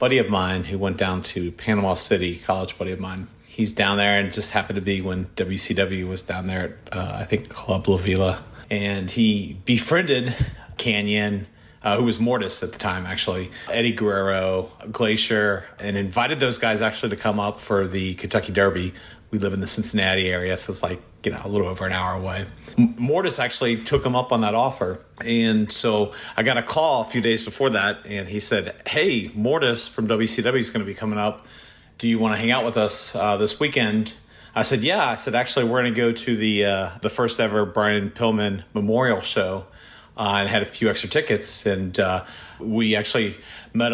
buddy of mine who went down to Panama City, college buddy of mine. He's down there and just happened to be when WCW was down there at, I think, Club La Vila. And he befriended Kanyon, who was Mortis at the time, actually, Eddie Guerrero, Glacier, and invited those guys actually to come up for the Kentucky Derby. We live in the Cincinnati area, so it's like, a little over an hour away. Mortis actually took him up on that offer. And so I got a call a few days before that, and he said, hey, Mortis from WCW is going to be coming up. Do you want to hang out with us this weekend? I said, yeah. I said, actually, we're going to go to the first ever Brian Pillman Memorial Show and had a few extra tickets. And we actually met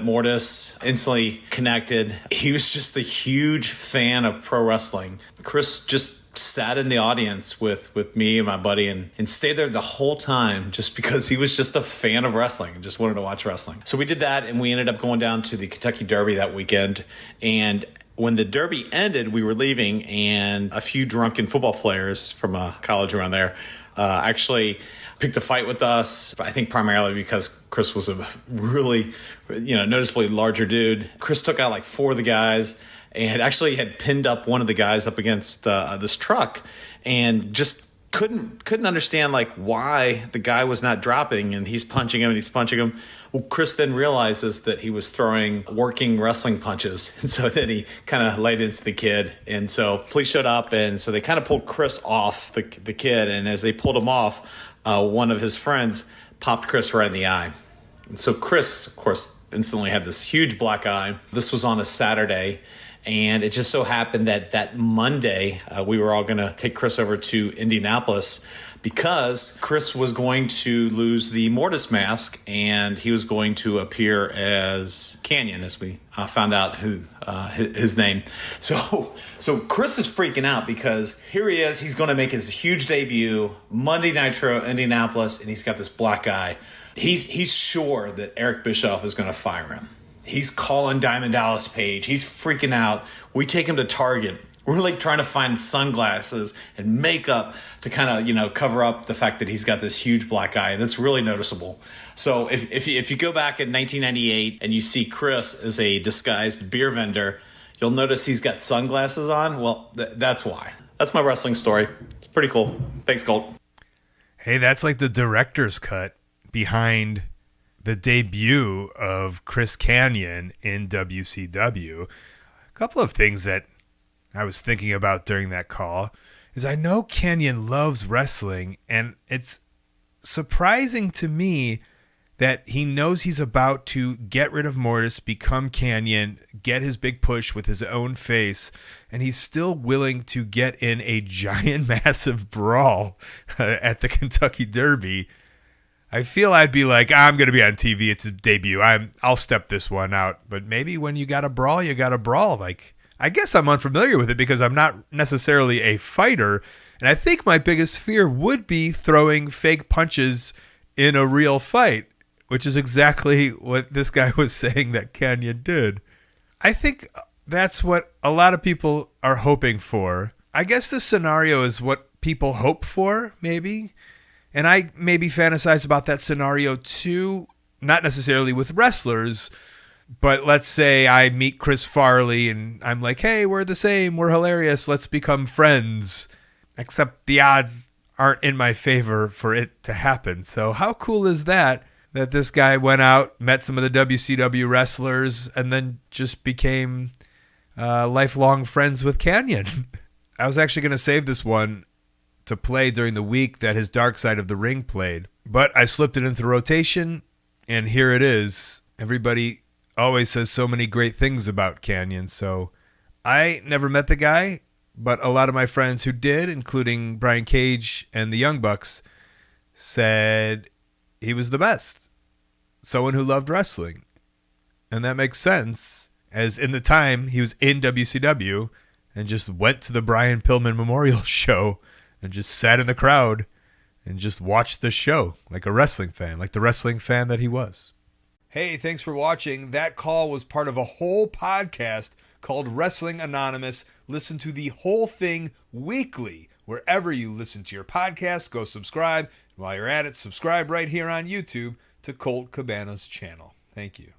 Mortis, instantly connected. He was just a huge fan of pro wrestling. Chris just sat in the audience with me and my buddy and stayed there the whole time just because he was just a fan of wrestling and just wanted to watch wrestling. So we did that, and we ended up going down to the Kentucky Derby that weekend. And when the Derby ended, we were leaving, and a few drunken football players from a college around there actually picked a fight with us. I think primarily because Chris was a really, noticeably larger dude. Chris took out like 4 of the guys and actually had pinned up one of the guys up against this truck, and just couldn't understand like why the guy was not dropping, and he's punching him. Well, Chris then realizes that he was throwing working wrestling punches, and so then he kind of laid into the kid. And so police showed up, and so they kind of pulled Chris off the kid, and as they pulled him off, one of his friends popped Chris right in the eye. And so Chris, of course, instantly had this huge black eye. This was on a Saturday. And it just so happened that Monday, we were all going to take Chris over to Indianapolis because Chris was going to lose the Mortis mask, and he was going to appear as Kanyon, as we found out his name. So Chris is freaking out because here he is. He's going to make his huge debut, Monday Nitro, Indianapolis, and he's got this black eye. He's sure that Eric Bischoff is going to fire him. He's calling Diamond Dallas Page. He's freaking out. We take him to Target. We're like trying to find sunglasses and makeup to kind of, cover up the fact that he's got this huge black eye, and it's really noticeable. So if you go back in 1998 and you see Chris as a disguised beer vendor, you'll notice he's got sunglasses on. Well, that's why. That's my wrestling story. It's pretty cool. Thanks, Colt. Hey, that's like the director's cut behind the debut of Chris Kanyon in WCW. A couple of things that I was thinking about during that call is I know Kanyon loves wrestling, and it's surprising to me that he knows he's about to get rid of Mortis, become Kanyon, get his big push with his own face, and he's still willing to get in a giant, massive brawl at the Kentucky Derby. I feel I'd be like, I'm going to be on TV. It's a debut. I'll step this one out. But maybe when you got to brawl, you got to brawl. Like, I guess I'm unfamiliar with it because I'm not necessarily a fighter. And I think my biggest fear would be throwing fake punches in a real fight, which is exactly what this guy was saying that Kanyon did. I think that's what a lot of people are hoping for. I guess this scenario is what people hope for, maybe. And I maybe fantasize about that scenario too, not necessarily with wrestlers, but let's say I meet Chris Farley and I'm like, hey, we're the same, we're hilarious, let's become friends. Except the odds aren't in my favor for it to happen. So how cool is that this guy went out, met some of the WCW wrestlers, and then just became lifelong friends with Kanyon? I was actually going to save this one to play during the week that his Dark Side of the Ring played, but I slipped it into rotation, and here it is. Everybody always says so many great things about Kanyon, so I never met the guy, but a lot of my friends who did, including Brian Cage and the Young Bucks, said he was the best. Someone who loved wrestling. And that makes sense, as in the time he was in WCW and just went to the Brian Pillman Memorial Show and just sat in the crowd and just watched the show like a wrestling fan, like the wrestling fan that he was. Hey, thanks for watching. That call was part of a whole podcast called Wrestling Anonymous. Listen to the whole thing weekly. Wherever you listen to your podcast, go subscribe. While you're at it, subscribe right here on YouTube to Colt Cabana's channel. Thank you.